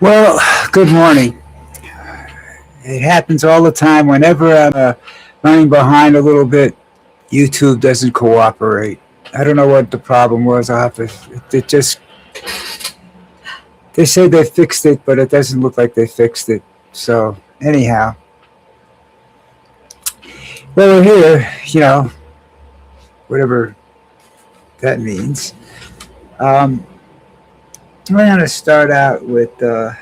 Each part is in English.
Well, good morning. It happens all the time. Whenever I'm running behind a little bit, YouTube doesn't cooperate. I don't know what the problem was. I'll have to. It just they say they fixed it, but it doesn't look like they fixed it. So anyhow, well, we're here. Whatever that means. Um, I'm going to start out with a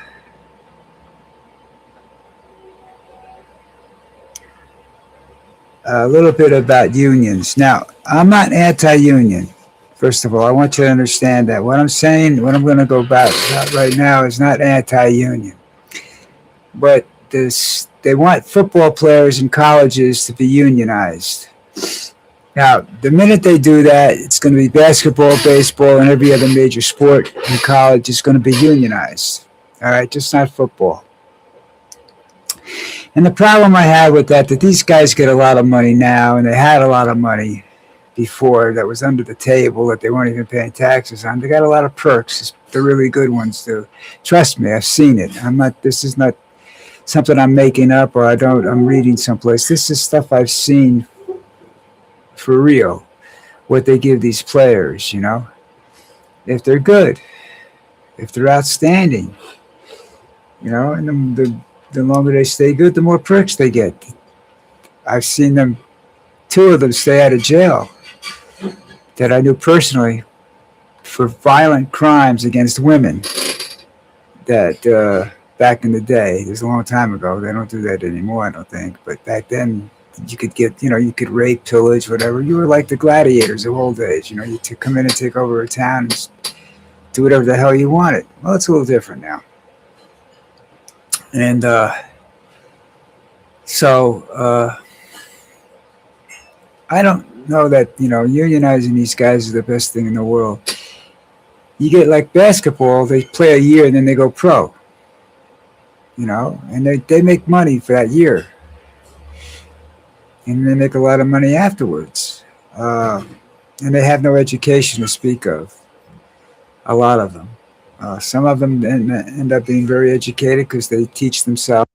little bit about unions. Now, I'm not anti-union. First of all, I want you to understand that what I'm saying, what I'm going to go about right now, is not anti-union. But they want football players in colleges to be unionized. Now, the minute they do that, it's going to be basketball, baseball, and every other major sport in college is going to be unionized. All right, just not football. And the problem I have with that these guys get a lot of money now, and they had a lot of money before that was under the table that they weren't even paying taxes on. They got a lot of perks. The really good ones do. Trust me, I've seen it. This is not something I'm making up or I'm reading someplace. This is stuff I've seen for real, what they give these players, if they're good, if they're outstanding, and the longer they stay good, the more perks they get. I've seen two of them stay out of jail that I knew personally for violent crimes against women that back in the day, it was a long time ago. They don't do that anymore, I don't think. But back then, you could get, you could rape, pillage, whatever. You were like the gladiators of old days. You to come in and take over a town and do whatever the hell you wanted. Well, it's a little different now. And so I don't know that, unionizing these guys is the best thing in the world. You get like basketball, they play a year and then they go pro, and they make money for that year. And they make a lot of money afterwards. And they have no education to speak of, a lot of them. Some of them end up being very educated because they teach themselves.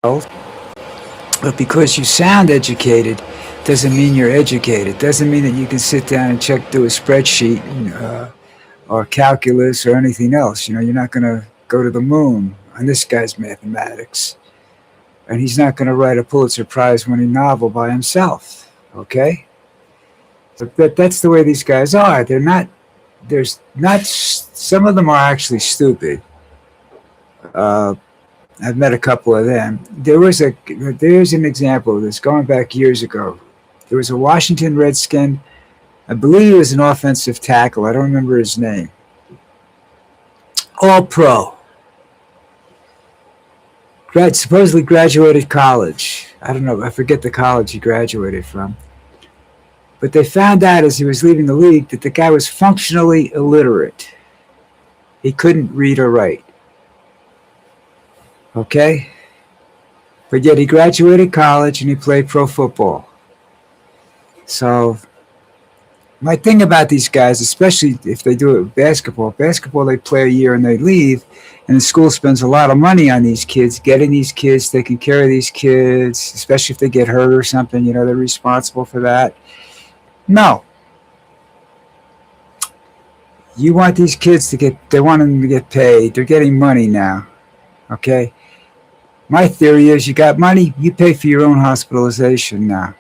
But because you sound educated doesn't mean you're educated. Doesn't mean that you can sit down and do a spreadsheet or calculus or anything else. You're not going to go to the moon on this guy's mathematics. And he's not going to write a Pulitzer Prize-winning novel by himself. Okay? But that's the way these guys are. Some of them are actually stupid. I've met a couple of them. There's an example of this going back years ago. There was a Washington Redskin. I believe he was an offensive tackle. I don't remember his name. All pro. Supposedly graduated college. I don't know. I forget the college he graduated from. But they found out as he was leaving the league that the guy was functionally illiterate. He couldn't read or write. Okay? But yet he graduated college and he played pro football. So my thing about these guys, especially if they do it with basketball they play a year and they leave, and the school spends a lot of money on these kids, getting these kids, taking care of these kids, especially if they get hurt or something, they're responsible for that. No. You want these kids they want them to get paid. They're getting money now. Okay? My theory is you got money, you pay for your own hospitalization now.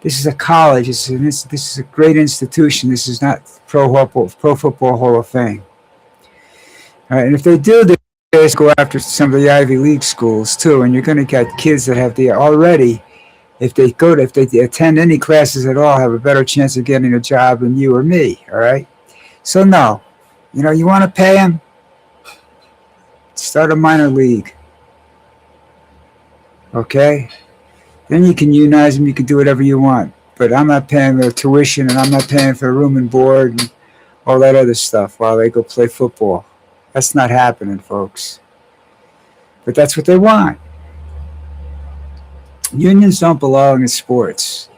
This is a college. This is a great institution. This is not Pro Football Hall of Fame. All right, and if they do, they go after some of the Ivy League schools too. And you're going to get kids that have already, if they attend any classes at all, have a better chance of getting a job than you or me. All right. So no, you want to pay them, start a minor league. Okay. Then you can unionize them. You can do whatever you want. But I'm not paying their tuition, and I'm not paying for room and board and all that other stuff while they go play football. That's not happening, folks. But that's what they want. Unions don't belong in sports,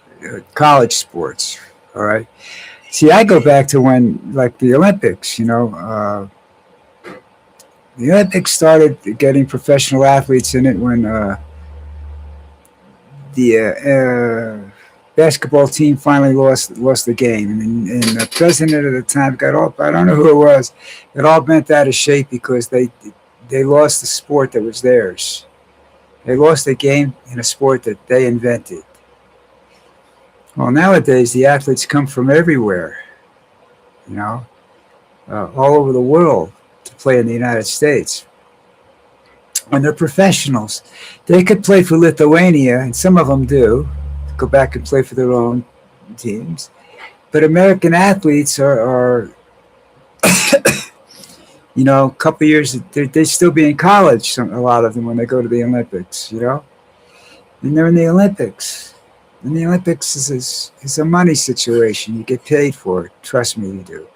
college sports. All right. See, I go back to when, like the Olympics, The Olympics started getting professional athletes in it when the basketball team finally lost the game, and the president at the time got all, I don't know who it was, got all bent out of shape because they lost the sport that was theirs. They lost a game in a sport that they invented. Well, nowadays the athletes come from everywhere, you know, all over the world to play in the United States. And they're professionals. They could play for Lithuania, and some of them do, go back and play for their own teams. But American athletes are you know, a couple of years, they still be in college, a lot of them, when they go to the Olympics, you know? And they're in the Olympics. And the Olympics is a money situation. You get paid for it. Trust me, you do.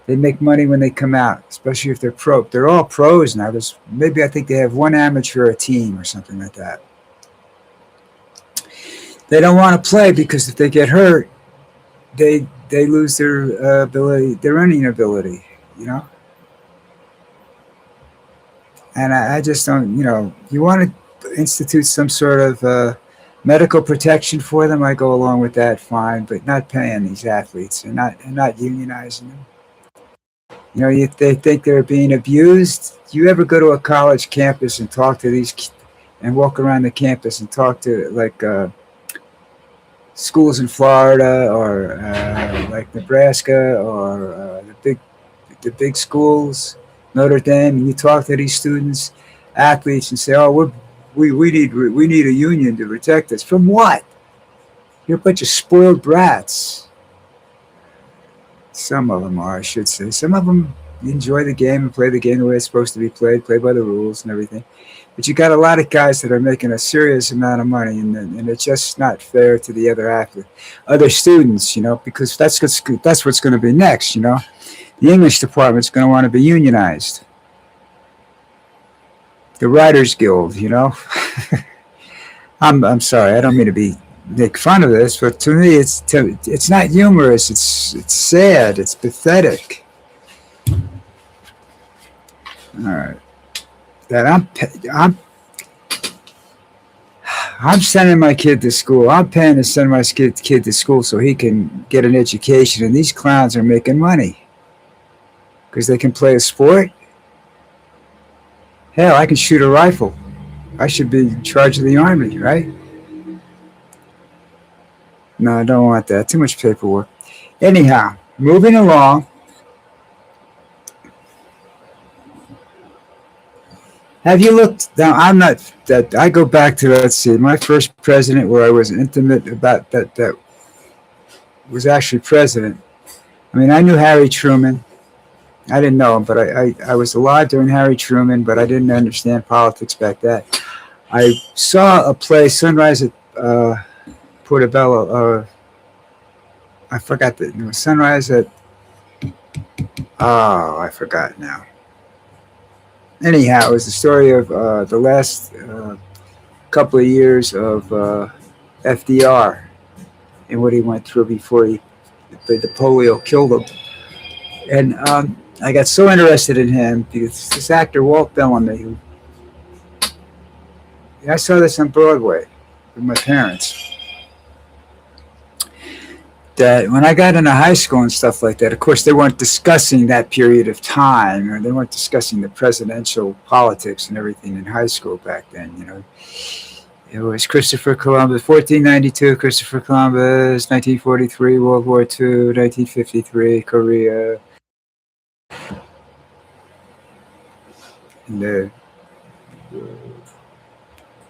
They make money when they come out, especially if they're pro. They're all pros now. Maybe I think they have one amateur a team or something like that. They don't want to play because if they get hurt, they lose their ability, their earning ability, you know? And I just don't, you know, you want to institute some sort of medical protection for them, I go along with that, fine, but not paying these athletes and not unionizing them. You know, they think they're being abused. Do you ever go to a college campus and talk to and walk around the campus and talk to like schools in Florida or like Nebraska or the big schools, Notre Dame, and you talk to these students, athletes, and say, "Oh, we need a union to protect us from what? You're a bunch of spoiled brats." Some of them are, I should say. Some of them enjoy the game and play the game the way it's supposed to be played, play by the rules and everything. But you got a lot of guys that are making a serious amount of money, and it's just not fair to the other students, you know, because that's what's going to be next, you know. The English department's going to want to be unionized. The Writers Guild, you know. I'm sorry, I don't mean to make fun of this, but to me, it's not humorous. It's sad. It's pathetic. All right, that I'm sending my kid to school. I'm paying to send my kid to school so he can get an education, and these clowns are making money because they can play a sport. Hell, I can shoot a rifle. I should be in charge of the army, right? No, I don't want that. Too much paperwork. Anyhow, moving along. Have you looked? Now, I'm not that. I go back to, let's see, my first president where I was intimate about that was actually president. I mean, I knew Harry Truman. I didn't know him, but I was alive during Harry Truman, but I didn't understand politics back then. I saw a play, Sunrise at Portobello. I forgot the name. Sunrise at. Oh, I forgot now. Anyhow, it was the story of the last couple of years of FDR and what he went through before the polio killed him. And I got so interested in him because this actor, Walt Bellamy, I saw this on Broadway with my parents. That when I got into high school and stuff like that, of course, they weren't discussing that period of time, or they weren't discussing the presidential politics and everything in high school back then, you know. It was Christopher Columbus, 1492, Christopher Columbus, 1943, World War II, 1953, Korea. And the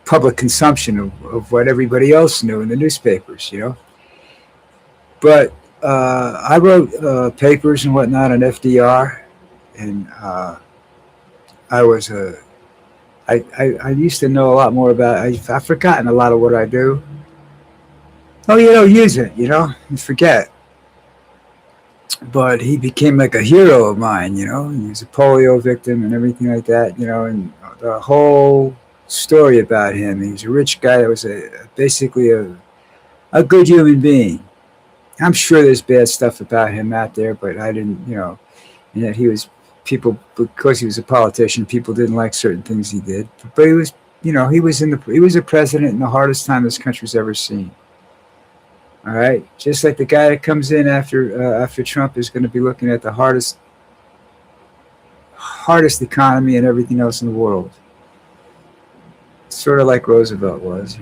public consumption of what everybody else knew in the newspapers, you know. But I wrote papers and whatnot on FDR, and I used to know a lot more about it. I've forgotten a lot of what I do. Oh, you don't use it, you know, you forget. But he became like a hero of mine, you know. He was a polio victim and everything like that, you know, and the whole story about him. He was a rich guy that was basically a good human being. I'm sure there's bad stuff about him out there, but I didn't, you know, and that he was people, because he was a politician, people didn't like certain things he did. But he was, he was a president in the hardest time this country's ever seen. All right, just like the guy that comes in after Trump is going to be looking at the hardest economy and everything else in the world. Sort of like Roosevelt was.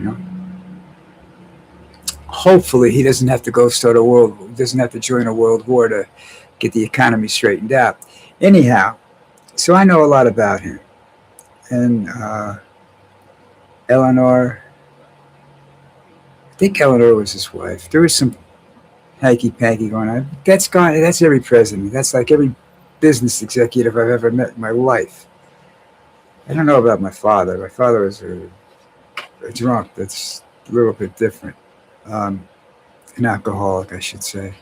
Hopefully, he doesn't have to go start a world. Doesn't have to join a world war to get the economy straightened out. Anyhow, so I know a lot about him, and Eleanor. I think Eleanor was his wife. There was some hanky panky going on. That's gone. That's every president. That's like every business executive I've ever met in my life. I don't know about my father. My father was a drunk. That's a little bit different. An alcoholic, I should say,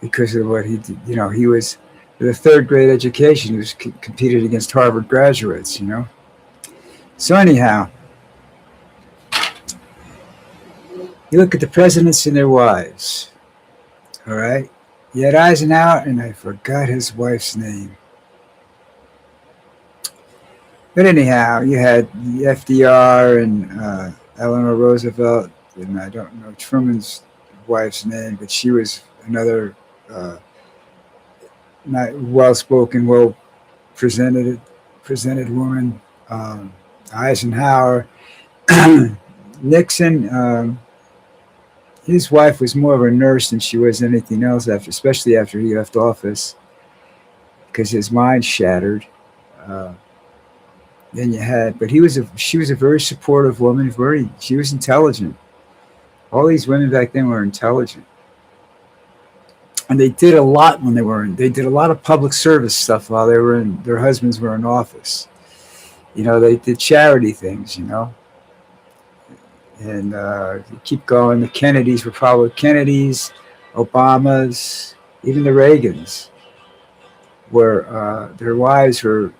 because of what he did. He was with a third grade education. He was competed against Harvard graduates. So anyhow, you look at the presidents and their wives. All right, you had Eisenhower, and I forgot his wife's name. But anyhow, you had FDR and Eleanor Roosevelt, and I don't know Truman's wife's name, but she was another not well-spoken, well-presented woman. Eisenhower, Nixon. His wife was more of a nurse than she was anything else, especially after he left office, because his mind shattered. Then you had, but she was a very supportive woman. She was intelligent. All these women back then were intelligent, and they did a lot when they did a lot of public service stuff while their husbands were in office. They did charity things. And you keep going. The Kennedys were probably Obamas, even the Reagans were their wives were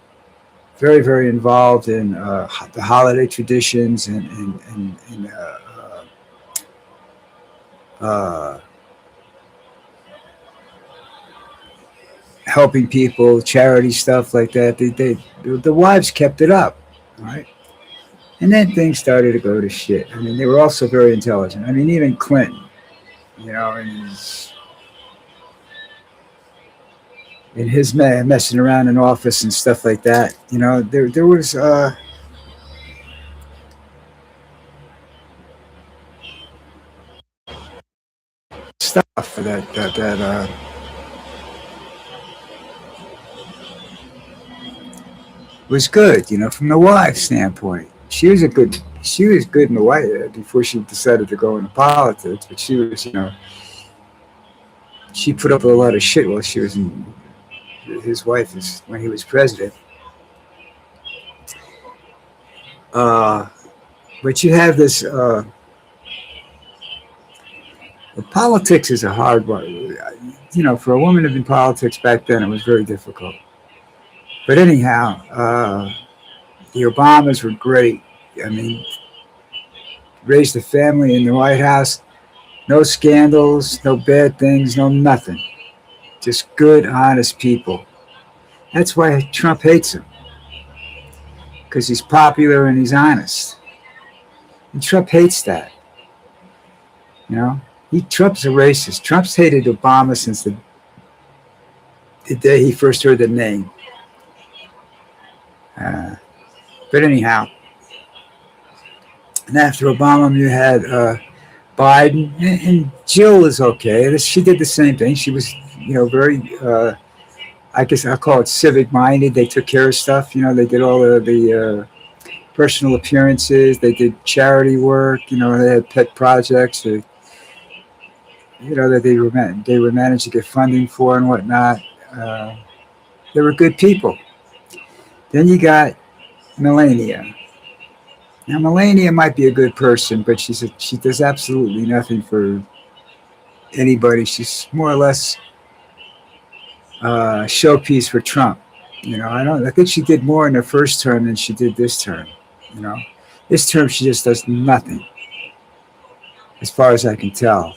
very, very involved in the holiday traditions and helping people, charity stuff like that. The wives kept it up, all right? And then things started to go to shit. I mean, they were also very intelligent. I mean, even Clinton, in his messing around in office and stuff like that. There was stuff that was good. From the wife's standpoint, she was good in the White before she decided to go into politics. But she was, she put up with a lot of shit while she was in. His wife is when he was president. But you have this. Politics is a hard one. For a woman to be in politics back then, it was very difficult. But anyhow, the Obamas were great. I mean, raised a family in the White House. No scandals, no bad things, no nothing. Just good, honest people. That's why Trump hates him. Because he's popular and he's honest. And Trump hates that. Trump's a racist. Trump's hated Obama since the day he first heard the name. But anyhow, and after Obama, you had Biden, and Jill is okay. She did the same thing. She was, very, I guess I'll call it civic-minded. They took care of stuff. They did all the personal appearances. They did charity work. They had pet projects that, that they were managed to get funding for and whatnot. They were good people. Then you got Melania. Now, Melania might be a good person, but she does absolutely nothing for anybody. She's more or less a showpiece for Trump. I think she did more in her first term than she did this term. This term she just does nothing, as far as I can tell.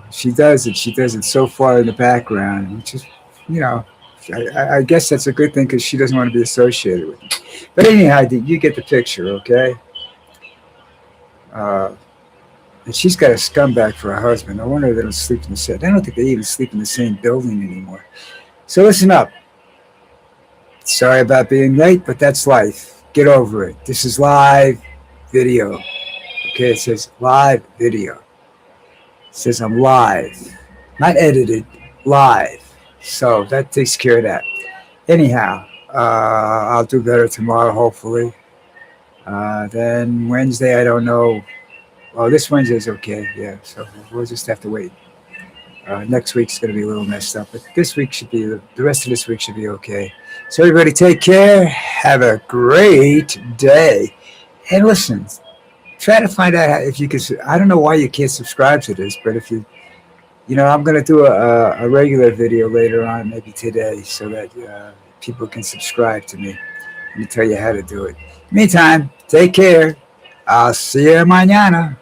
She does it so far in the background, which is you know, I guess that's a good thing because she doesn't want to be associated with me. But anyhow, you get the picture, okay? Uh, and she's got a scumbag for a husband. No wonder they don't sleep in the same. I don't think they even sleep in the same building anymore. So listen up. Sorry about being late, but that's life. Get over it. This is live video. Okay, it says live video. It says I'm live, not edited, live. So that takes care of that. Anyhow, I'll do better tomorrow, hopefully. Then Wednesday, I don't know. Oh, this Wednesday's okay. Yeah, so we'll just have to wait. Next week's going to be a little messed up, but this week should be, the rest of this week should be okay. So everybody take care. Have a great day. And listen, try to find out if you can, I don't know why you can't subscribe to this, but if you, I'm going to do a regular video later on, maybe today, so that people can subscribe to me. Let me tell you how to do it. Meantime, take care. I'll see you mañana.